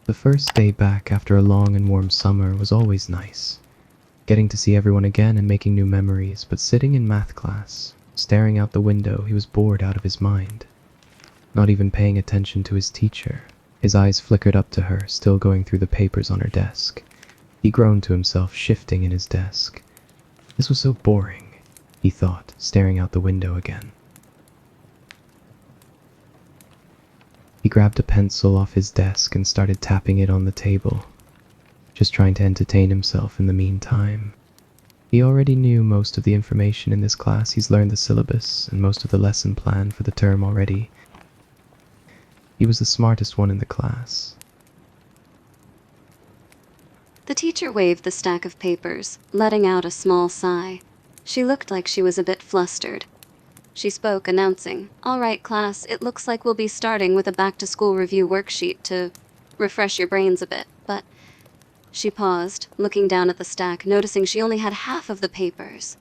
The first day back after a long and warm summer was always nice. Getting to see everyone again and making new memories, but sitting in math class, staring out the window, he was bored out of his mind. Not even paying attention to his teacher. His eyes flickered up to her, still going through the papers on her desk. He groaned to himself, shifting in his desk. This was so boring, he thought, staring out the window again. He grabbed a pencil off his desk and started tapping it on the table, just trying to entertain himself in the meantime. He already knew most of the information in this class. He's learned the syllabus and most of the lesson plan for the term already. He was the smartest one in the class. The teacher waved the stack of papers, letting out a small sigh. She looked like she was a bit flustered. She spoke, announcing, "All right, class, it looks like we'll be starting with a back-to-school review worksheet to refresh your brains a bit, but..." She paused, looking down at the stack, noticing she only had half of the papers.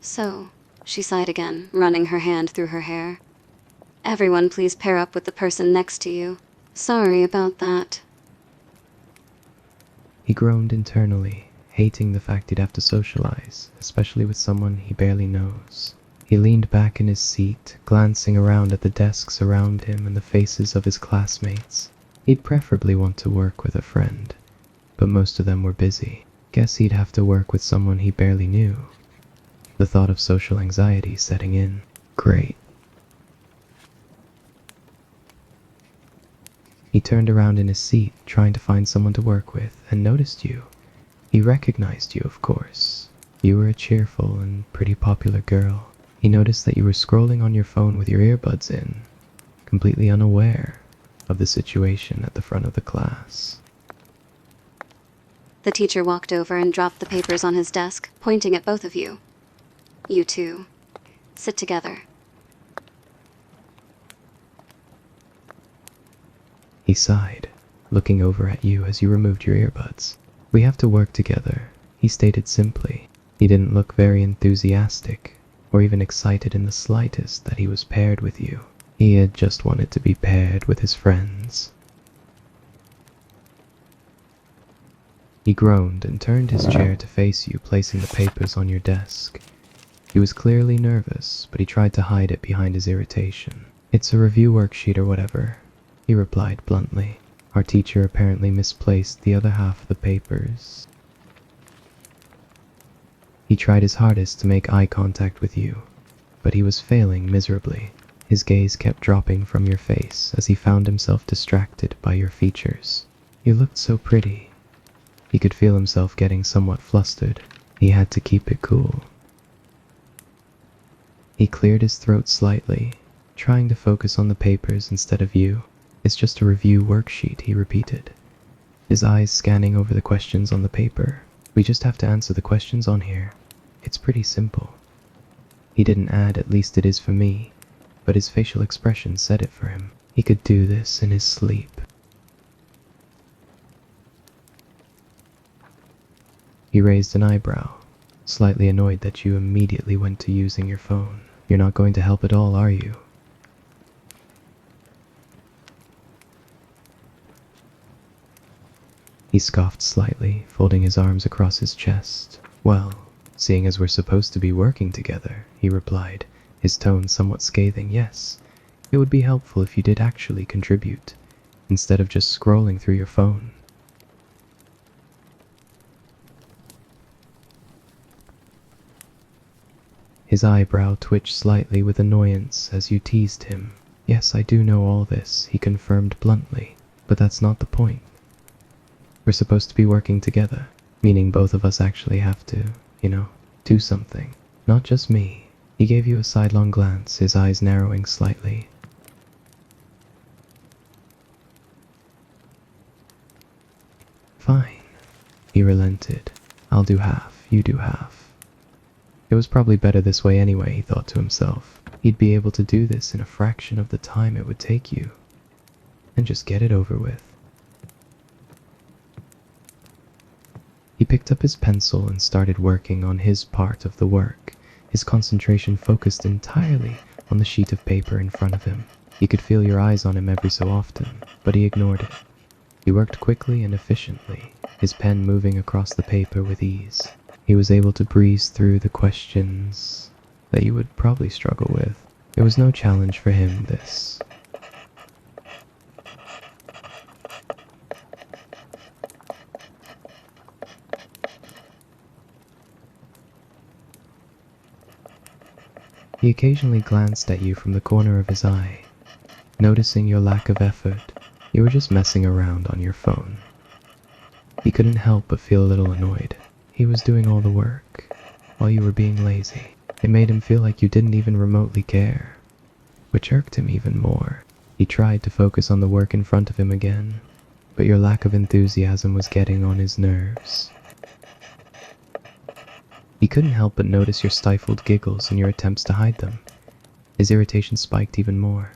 "So," she sighed again, running her hand through her hair. "Everyone please pair up with the person next to you. Sorry about that." He groaned internally, hating the fact he'd have to socialize, especially with someone he barely knows. He leaned back in his seat, glancing around at the desks around him and the faces of his classmates. He'd preferably want to work with a friend, but most of them were busy. Guess he'd have to work with someone he barely knew. The thought of social anxiety setting in. Great. He turned around in his seat, trying to find someone to work with, and noticed you. He recognized you, of course. You were a cheerful and pretty popular girl. He noticed that you were scrolling on your phone with your earbuds in, completely unaware of the situation at the front of the class. The teacher walked over and dropped the papers on his desk, pointing at both of you. "You two. Sit together." He sighed, looking over at you as you removed your earbuds. "We have to work together," he stated simply. He didn't look very enthusiastic, or even excited in the slightest that he was paired with you. He had just wanted to be paired with his friends. He groaned and turned his chair to face you, placing the papers on your desk. He was clearly nervous, but he tried to hide it behind his irritation. "It's a review worksheet or whatever," he replied bluntly. Our teacher apparently misplaced the other half of the papers. He tried his hardest to make eye contact with you, but he was failing miserably. His gaze kept dropping from your face as he found himself distracted by your features. You looked so pretty. He could feel himself getting somewhat flustered. He had to keep it cool. He cleared his throat slightly, trying to focus on the papers instead of you. "It's just a review worksheet," he repeated, his eyes scanning over the questions on the paper. "We just have to answer the questions on here. It's pretty simple." He didn't add, "At least it is for me," but his facial expression said it for him. He could do this in his sleep. He raised an eyebrow, slightly annoyed that you immediately went to using your phone. "You're not going to help at all, are you?" He scoffed slightly, folding his arms across his chest. "Well, seeing as we're supposed to be working together," he replied, his tone somewhat scathing. "Yes, it would be helpful if you did actually contribute, instead of just scrolling through your phone." His eyebrow twitched slightly with annoyance as you teased him. "Yes, I do know all this," he confirmed bluntly, "but that's not the point. We're supposed to be working together, meaning both of us actually have to, do something. Not just me." He gave you a sidelong glance, his eyes narrowing slightly. "Fine," he relented. "I'll do half, you do half." It was probably better this way anyway, he thought to himself. He'd be able to do this in a fraction of the time it would take you, and just get it over with. He picked up his pencil and started working on his part of the work, his concentration focused entirely on the sheet of paper in front of him. He could feel your eyes on him every so often, but he ignored it. He worked quickly and efficiently, his pen moving across the paper with ease. He was able to breeze through the questions that you would probably struggle with. It was no challenge for him, this. He occasionally glanced at you from the corner of his eye, noticing your lack of effort. You were just messing around on your phone. He couldn't help but feel a little annoyed. He was doing all the work, while you were being lazy. It made him feel like you didn't even remotely care, which irked him even more. He tried to focus on the work in front of him again, but your lack of enthusiasm was getting on his nerves. He couldn't help but notice your stifled giggles and your attempts to hide them. His irritation spiked even more.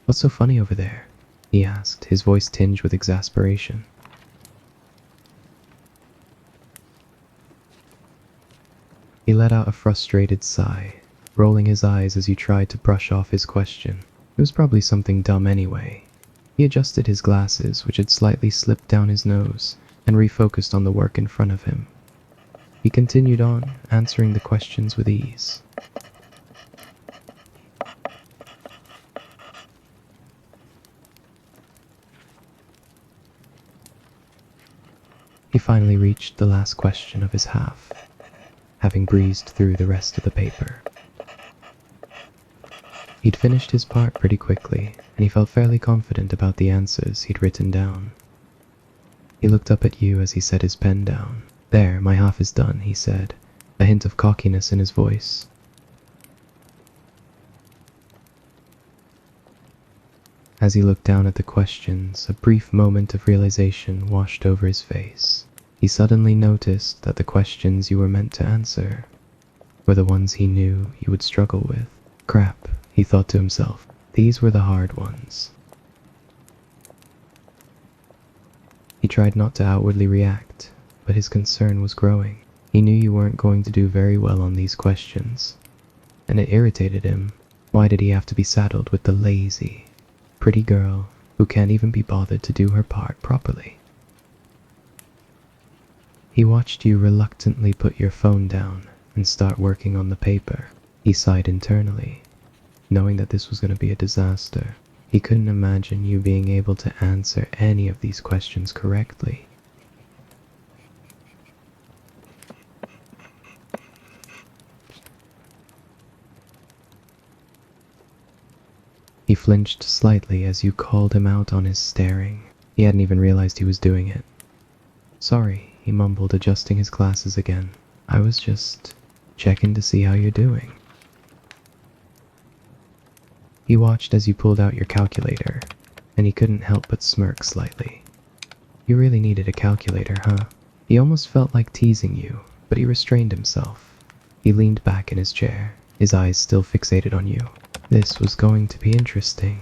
"What's so funny over there?" he asked, his voice tinged with exasperation. He let out a frustrated sigh, rolling his eyes as you tried to brush off his question. It was probably something dumb anyway. He adjusted his glasses, which had slightly slipped down his nose, and refocused on the work in front of him. He continued on, answering the questions with ease. He finally reached the last question of his half, having breezed through the rest of the paper. He'd finished his part pretty quickly, and he felt fairly confident about the answers he'd written down. He looked up at you as he set his pen down. "There, my half is done," he said, a hint of cockiness in his voice. As he looked down at the questions, a brief moment of realization washed over his face. He suddenly noticed that the questions you were meant to answer were the ones he knew you would struggle with. Crap, he thought to himself. These were the hard ones. He tried not to outwardly react, but his concern was growing. He knew you weren't going to do very well on these questions, and it irritated him. Why did he have to be saddled with the lazy, pretty girl who can't even be bothered to do her part properly? He watched you reluctantly put your phone down and start working on the paper. He sighed internally, knowing that this was going to be a disaster. He couldn't imagine you being able to answer any of these questions correctly. He flinched slightly as you called him out on his staring. He hadn't even realized he was doing it. "Sorry," he mumbled, adjusting his glasses again. "I was just checking to see how you're doing." He watched as you pulled out your calculator, and he couldn't help but smirk slightly. "You really needed a calculator, huh?" He almost felt like teasing you, but he restrained himself. He leaned back in his chair, his eyes still fixated on you. This was going to be interesting.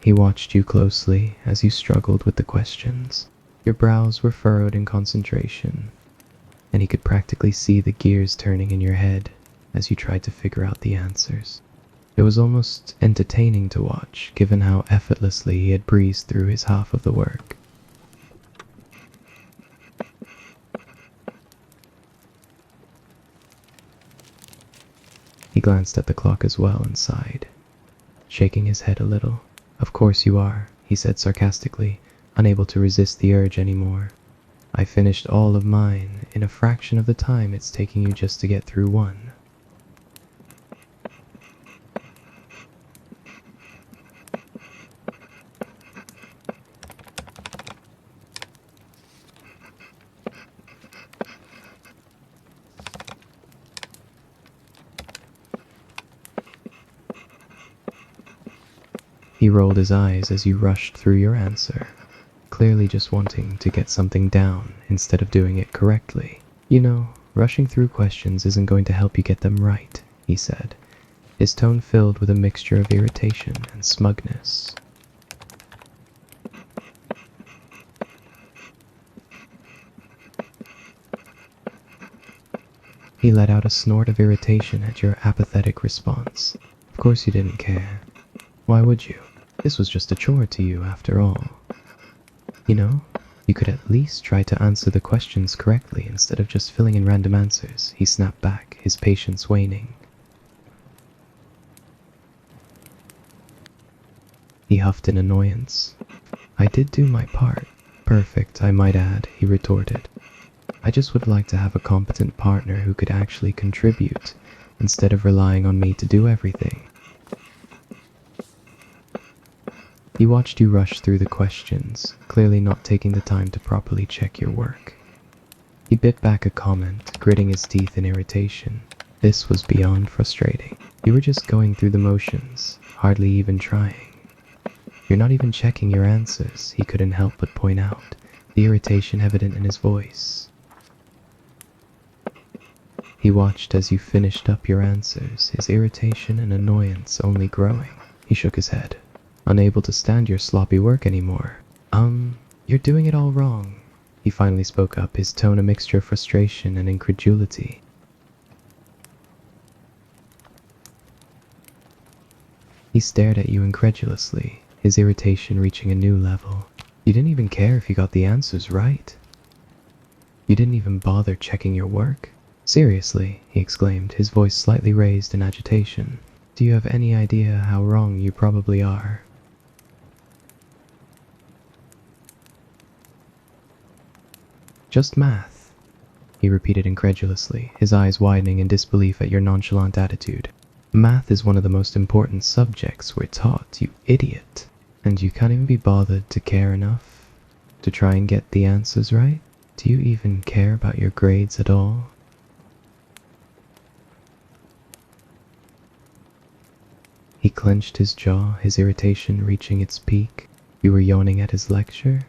He watched you closely as you struggled with the questions. Your brows were furrowed in concentration, and he could practically see the gears turning in your head as you tried to figure out the answers. It was almost entertaining to watch, given how effortlessly he had breezed through his half of the work. He glanced at the clock as well and sighed, shaking his head a little. "Of course you are," he said sarcastically, unable to resist the urge anymore. "I finished all of mine in a fraction of the time it's taking you just to get through one." He rolled his eyes as you rushed through your answer, clearly just wanting to get something down instead of doing it correctly. "You know, rushing through questions isn't going to help you get them right," he said, his tone filled with a mixture of irritation and smugness. He let out a snort of irritation at your apathetic response. Of course you didn't care. Why would you? This was just a chore to you, after all. You know, you could at least try to answer the questions correctly instead of just filling in random answers, he snapped back, his patience waning. He huffed in annoyance. I did do my part. Perfect, I might add, he retorted. I just would like to have a competent partner who could actually contribute, instead of relying on me to do everything. He watched you rush through the questions, clearly not taking the time to properly check your work. He bit back a comment, gritting his teeth in irritation. This was beyond frustrating. You were just going through the motions, hardly even trying. You're not even checking your answers, he couldn't help but point out, the irritation evident in his voice. He watched as you finished up your answers, his irritation and annoyance only growing. He shook his head, unable to stand your sloppy work anymore. You're doing it all wrong. He finally spoke up, his tone a mixture of frustration and incredulity. He stared at you incredulously, his irritation reaching a new level. You didn't even care if you got the answers right. You didn't even bother checking your work. Seriously, he exclaimed, his voice slightly raised in agitation. Do you have any idea how wrong you probably are? Just math, he repeated incredulously, his eyes widening in disbelief at your nonchalant attitude. Math is one of the most important subjects we're taught, you idiot. And you can't even be bothered to care enough to try and get the answers right? Do you even care about your grades at all? He clenched his jaw, his irritation reaching its peak. You were yawning at his lecture?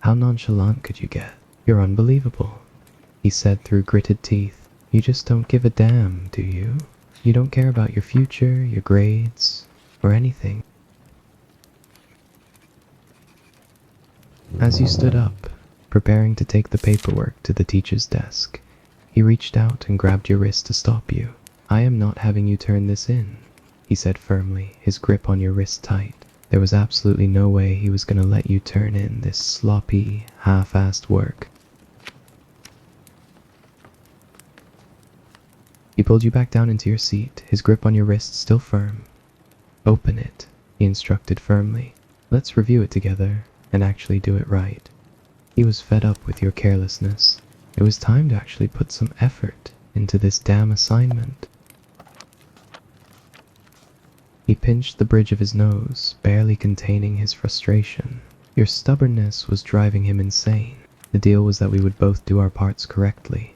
How nonchalant could you get? You're unbelievable, he said through gritted teeth. You just don't give a damn, do you? You don't care about your future, your grades, or anything. As you stood up, preparing to take the paperwork to the teacher's desk, he reached out and grabbed your wrist to stop you. I am not having you turn this in, he said firmly, his grip on your wrist tight. There was absolutely no way he was going to let you turn in this sloppy, half-assed work. He pulled you back down into your seat, his grip on your wrist still firm. Open it, he instructed firmly. Let's review it together and actually do it right. He was fed up with your carelessness. It was time to actually put some effort into this damn assignment. He pinched the bridge of his nose, barely containing his frustration. Your stubbornness was driving him insane. The deal was that we would both do our parts correctly.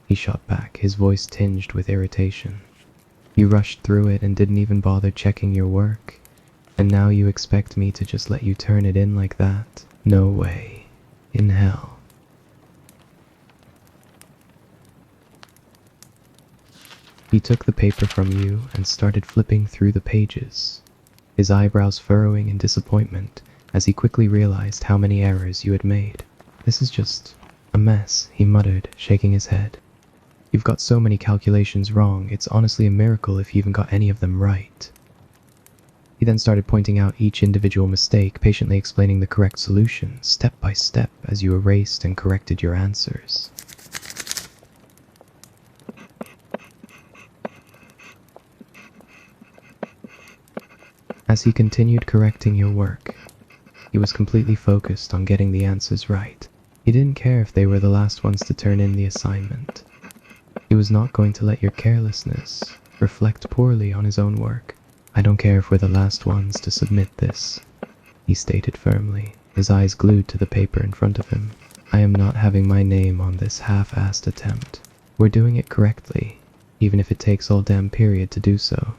He shot back, his voice tinged with irritation. You rushed through it and didn't even bother checking your work. And now you expect me to just let you turn it in like that? No way. In hell. He took the paper from you and started flipping through the pages, his eyebrows furrowing in disappointment as he quickly realized how many errors you had made. This is just a mess, he muttered, shaking his head. You've got so many calculations wrong, it's honestly a miracle if you even got any of them right. He then started pointing out each individual mistake, patiently explaining the correct solution, step by step, as you erased and corrected your answers. As he continued correcting your work, he was completely focused on getting the answers right. He didn't care if they were the last ones to turn in the assignment. He was not going to let your carelessness reflect poorly on his own work. I don't care if we're the last ones to submit this, he stated firmly, his eyes glued to the paper in front of him. I am not having my name on this half-assed attempt. We're doing it correctly, even if it takes all damn period to do so.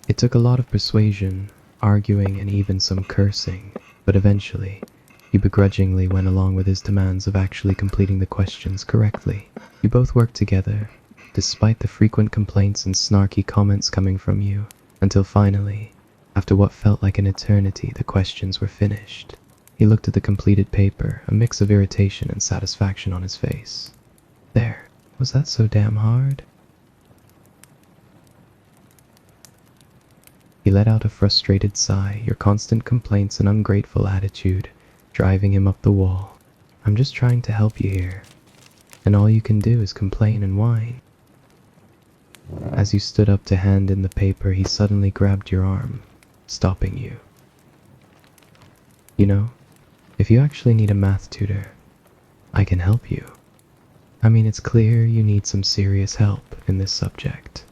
It took a lot of persuasion, arguing and even some cursing, but eventually, you begrudgingly went along with his demands of actually completing the questions correctly. You both worked together, despite the frequent complaints and snarky comments coming from you, until finally, after what felt like an eternity, the questions were finished. He looked at the completed paper, a mix of irritation and satisfaction on his face. There, was that so damn hard? He let out a frustrated sigh, your constant complaints and ungrateful attitude driving him up the wall. I'm just trying to help you here, and all you can do is complain and whine. As you stood up to hand in the paper, he suddenly grabbed your arm, stopping you. You know, if you actually need a math tutor, I can help you. I mean, it's clear you need some serious help in this subject.